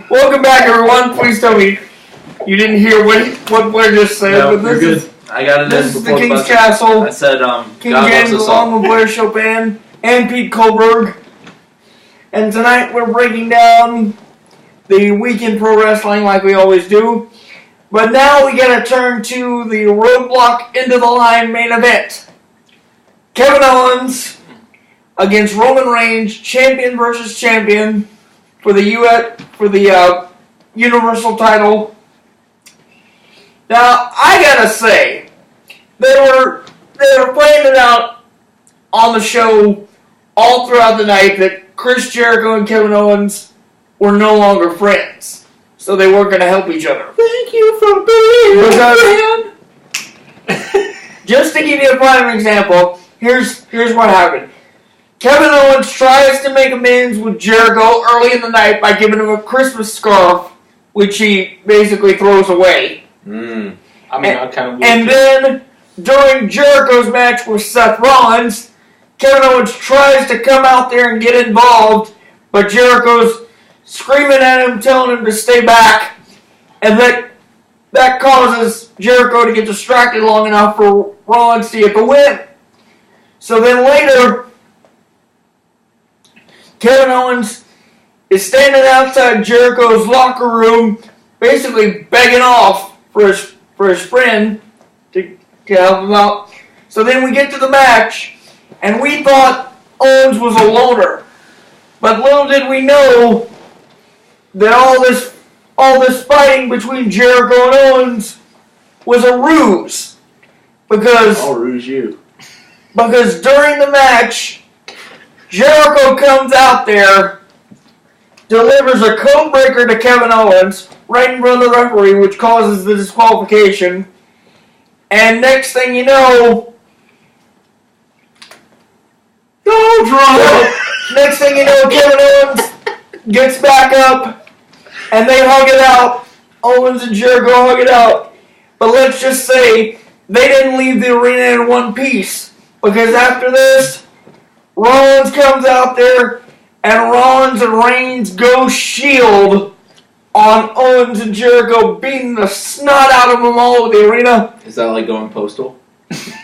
Welcome back, everyone. Please tell me you didn't hear what Blair just said. No, but you're this good. I got it this in is before the King's buzzer. Castle. I said, King God James loves us along all. with Blair Chopin and Pete Kohlberg. And tonight we're breaking down the week in pro wrestling like we always do. But now we gotta turn to the Roadblock Into the Line main event. Kevin Owens against Roman Reigns, champion versus champion for the Universal title. Now I gotta say, they were playing it out on the show all throughout the night that Chris Jericho and Kevin Owens were no longer friends, so they weren't going to help each other. Thank you for being a friend. Just to give you a prime example, here's what happened. Kevin Owens tries to make amends with Jericho early in the night by giving him a Christmas scarf, which he basically throws away. And then, during Jericho's match with Seth Rollins, Kevin Owens tries to come out there and get involved, but Jericho's screaming at him, telling him to stay back, and that causes Jericho to get distracted long enough for Rollins to get the win. So then later, Kevin Owens is standing outside Jericho's locker room, basically begging off for his friend to help him out. So then we get to the match, and we thought Owens was a loner. But little did we know that all this fighting between Jericho and Owens was a ruse. I'll ruse you. Because during the match, Jericho comes out there, delivers a code breaker to Kevin Owens right in front of the referee, which causes the disqualification. And next thing you know, next thing you know, Kevin Owens gets back up, and they hug it out. Owens and Jericho hug it out. But let's just say they didn't leave the arena in one piece, because after this, Rollins comes out there, and Rollins and Reigns go Shield on Owens and Jericho, beating the snot out of them all over the arena. Is that like going postal?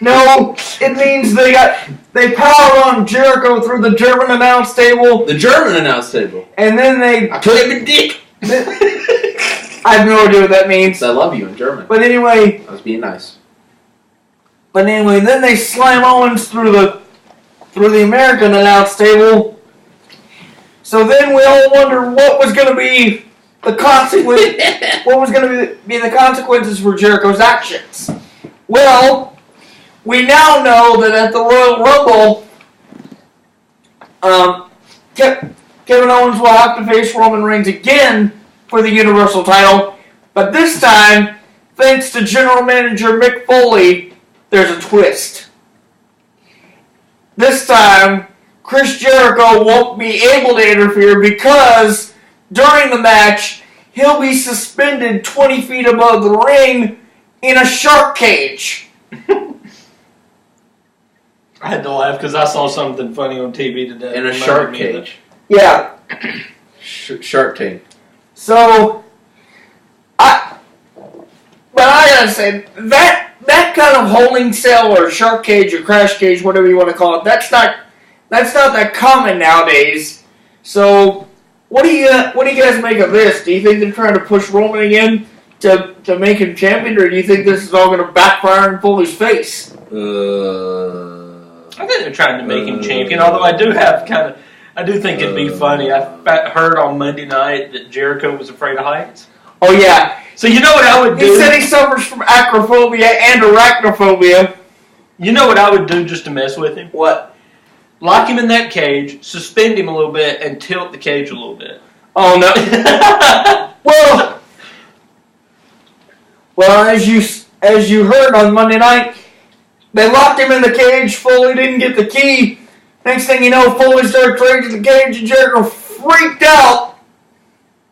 No, it means they powered on Jericho through the German announce table. The German announce table. And then I put him in dick. I have no idea what that means. I love you in German. But anyway. I was being nice. But anyway, then they slam Owens through the American announce table. So then we all wondered what was going to be the consequence. What was going to be the consequences for Jericho's actions? Well, we now know that at the Royal Rumble, Kevin Owens will have to face Roman Reigns again for the Universal title, but this time, thanks to General Manager Mick Foley, there's a twist. This time, Chris Jericho won't be able to interfere because during the match, he'll be suspended 20 feet above the ring in a shark cage. I had to laugh because I saw something funny on TV today. In a shark cage. Yeah. Shark Tank. So, I gotta say, that kind of holding cell or shark cage or crash cage, whatever you want to call it, that's not that common nowadays. So, what do you guys make of this? Do you think they're trying to push Roman again to make him champion, or do you think this is all going to backfire in Foley's face? I think they're trying to make him champion, although I do think it'd be funny. I heard on Monday night that Jericho was afraid of heights. Oh, yeah. So you know what I would do? He said he suffers from acrophobia and arachnophobia. You know what I would do just to mess with him? What? Lock him in that cage, suspend him a little bit, and tilt the cage a little bit. Oh, no. Well, as you heard on Monday night, they locked him in the cage. Foley didn't get the key. Next thing you know, Foley started trading the cage, and Jericho freaked out.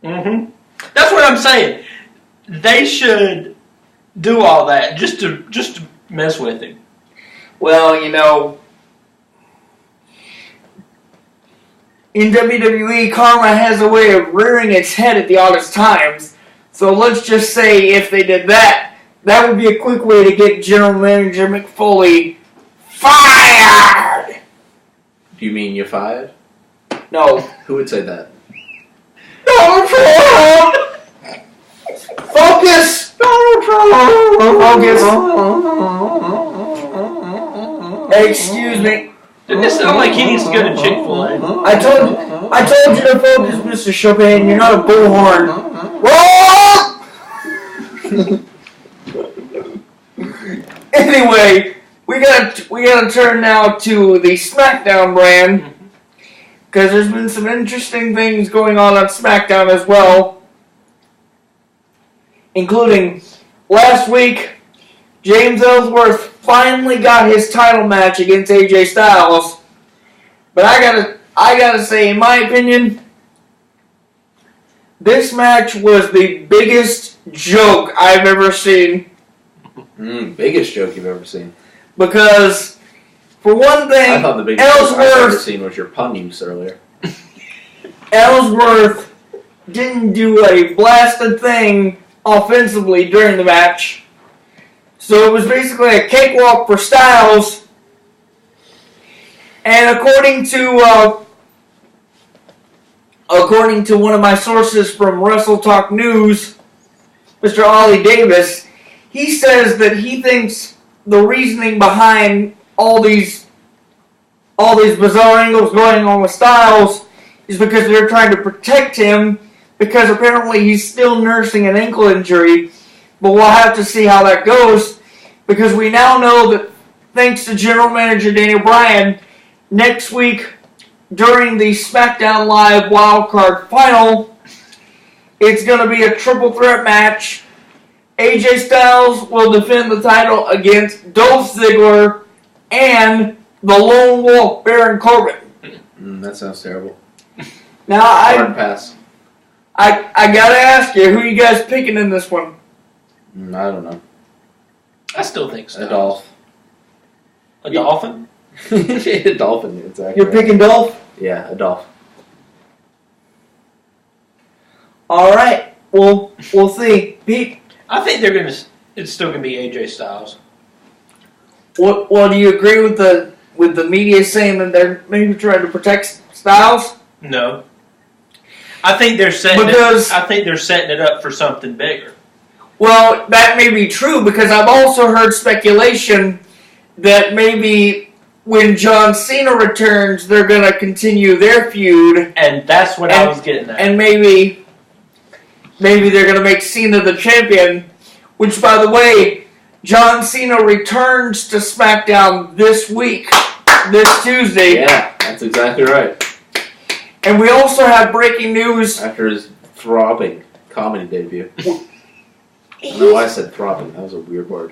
Mm-hmm. That's what I'm saying. They should do all that just to mess with him. Well, you know, in WWE, karma has a way of rearing its head at the oddest times. So let's just say if they did that, that would be a quick way to get General Manager Mick Foley fired! Do you mean you're fired? No. Who would say that? Donald Trump! Focus! Donald Trump! Focus! Excuse me. Didn't it sound like he needs to go to Chick-fil-A? I told you to focus, Mr. Chopin. You're not a bullhorn. Anyway, we gotta turn now to the SmackDown brand, because there's been some interesting things going on SmackDown as well, including last week, James Ellsworth finally got his title match against AJ Styles. But I gotta say, in my opinion, this match was the biggest joke I've ever seen. Biggest joke you've ever seen. Because, for one thing, I thought the biggest joke I've ever seen was your pun use earlier. Ellsworth didn't do a blasted thing offensively during the match. So it was basically a cakewalk for Styles. And according to one of my sources from Wrestle Talk News, Mr. Ollie Davis, he says that he thinks the reasoning behind all these bizarre angles going on with Styles is because they're trying to protect him, because apparently he's still nursing an ankle injury. But we'll have to see how that goes, because we now know that thanks to General Manager Daniel Bryan, next week during the SmackDown Live Wildcard Final, it's going to be a triple threat match. AJ Styles will defend the title against Dolph Ziggler and the Lone Wolf, Baron Corbin. That sounds terrible. Now, Hard pass. I gotta ask you, who are you guys picking in this one? I don't know. I still think so. A Dolph. A dolphin? A dolphin, exactly. You're picking Dolph? Yeah, a Dolph. Alright, we'll see. Pete? I think it's still gonna be AJ Styles. Well, do you agree with the media saying that they're maybe trying to protect Styles? No. I think they're setting it up for something bigger. Well, that may be true, because I've also heard speculation that maybe when John Cena returns, they're going to continue their feud. And that's what I was getting at. And maybe they're going to make Cena the champion, which, by the way, John Cena returns to SmackDown this week, this Tuesday. Yeah, that's exactly right. And we also have breaking news. After his throbbing comedy debut. I don't know why I said throbbing. That was a weird word.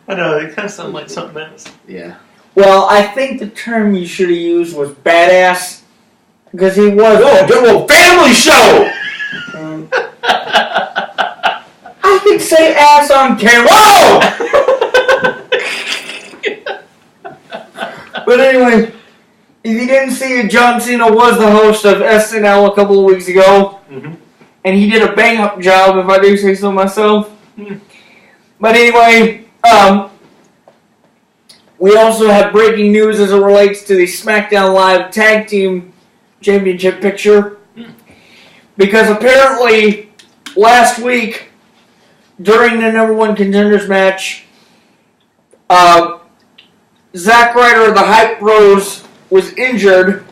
I know, it kind of sounded like something else. Yeah. Well, I think the term you should have used was badass, because he was. Oh, do a family show! I could say ass on camera. Whoa! But anyway, if you didn't see it, John Cena was the host of SNL a couple of weeks ago. Mm-hmm. And he did a bang-up job, if I do say so myself. Mm. But anyway, we also have breaking news as it relates to the SmackDown Live Tag Team Championship picture. Mm. Because apparently, last week, during the number one contenders match, Zack Ryder of the Hype Bros was injured.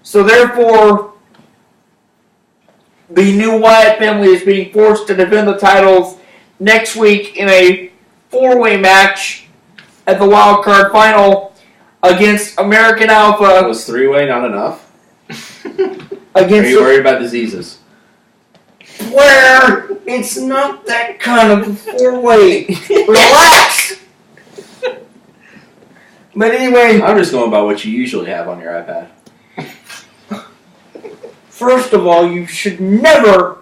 So therefore, the new Wyatt family is being forced to defend the titles next week in a four-way match at the Wild Card Final against American Alpha. Was three-way not enough? Are you worried about diseases? Where it's not that kind of a four-way. Relax! But anyway, I'm just going by what you usually have on your iPad. First of all, you should never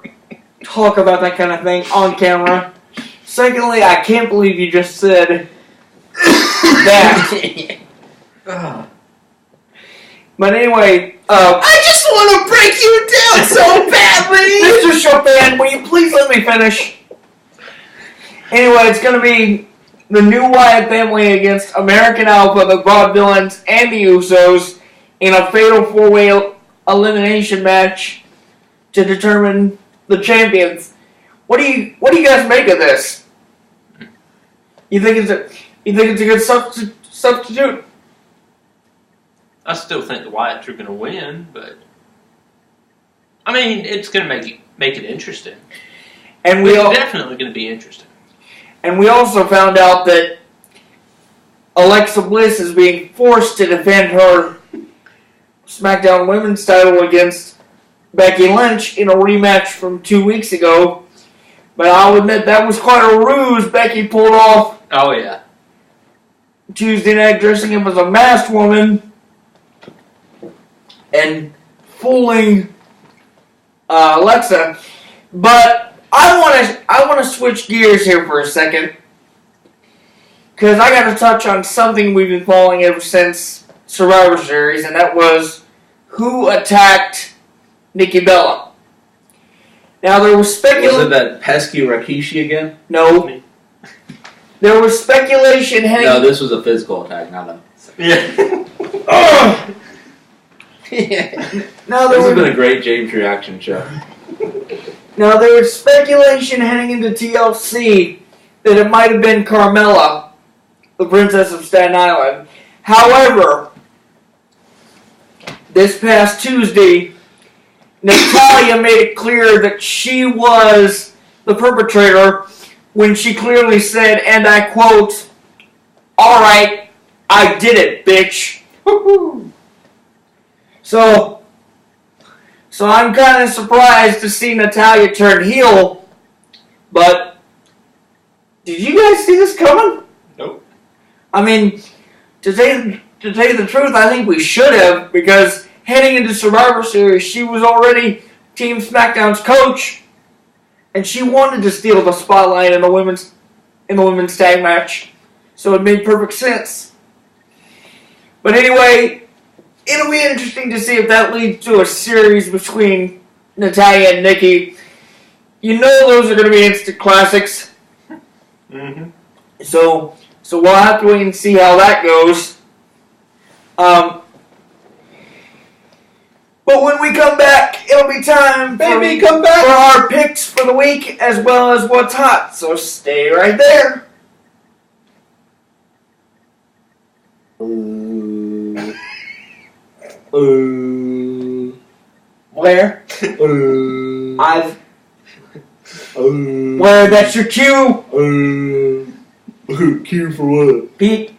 talk about that kind of thing on camera. Secondly, I can't believe you just said that. But anyway, I just want to break you down so badly. Mr. Chopin, will you please let me finish? Anyway, it's going to be the new Wyatt family against American Alpha, the Vaudevillains, and the Usos in a fatal 4-way elimination match to determine the champions. What do you guys make of this? You think it's a good substitute? I still think the Wyatts are going to win, but I mean, it's going to make it interesting. And It's definitely going to be interesting. And we also found out that Alexa Bliss is being forced to defend her SmackDown Women's title against Becky Lynch in a rematch from 2 weeks ago. But I'll admit that was quite a ruse Becky pulled off Oh yeah. Tuesday night, dressing up as a masked woman and fooling Alexa. But I want to switch gears here for a second, because I got to touch on something we've been following ever since Survivor Series, and that was who attacked Nikki Bella. Now there was speculation. Was it that pesky Rikishi again? No. There was speculation heading. No, this was a physical attack, not a. Yeah. Now This has been a great James reaction show. Now there was speculation heading into TLC that it might have been Carmella, the Princess of Staten Island. However, this past Tuesday, Natalya made it clear that she was the perpetrator when she clearly said, and I quote, "Alright, I did it, bitch." Woo-hoo. So I'm kind of surprised to see Natalya turn heel, but did you guys see this coming? Nope. I mean, to tell you the truth, I think we should have, because heading into Survivor Series, she was already Team SmackDown's coach, and she wanted to steal the spotlight in the women's tag match, so it made perfect sense. But anyway, it'll be interesting to see if that leads to a series between Natalya and Nikki. You know those are going to be instant classics. Mm-hmm. So we'll have to wait and see how that goes. But when we come back, it'll be time Come back! for our picks for the week, as well as what's hot. So stay right there. Where? Where? That's your cue. Cue for what? Pete,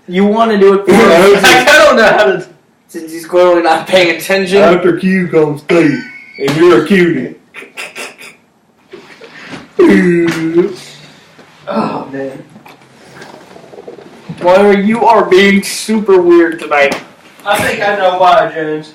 you want to do it for us. I don't know how to. Since he's clearly not paying attention. After Q comes T, and you're a cutie. Oh, man. Moira, you are being super weird tonight. I think I know why, James.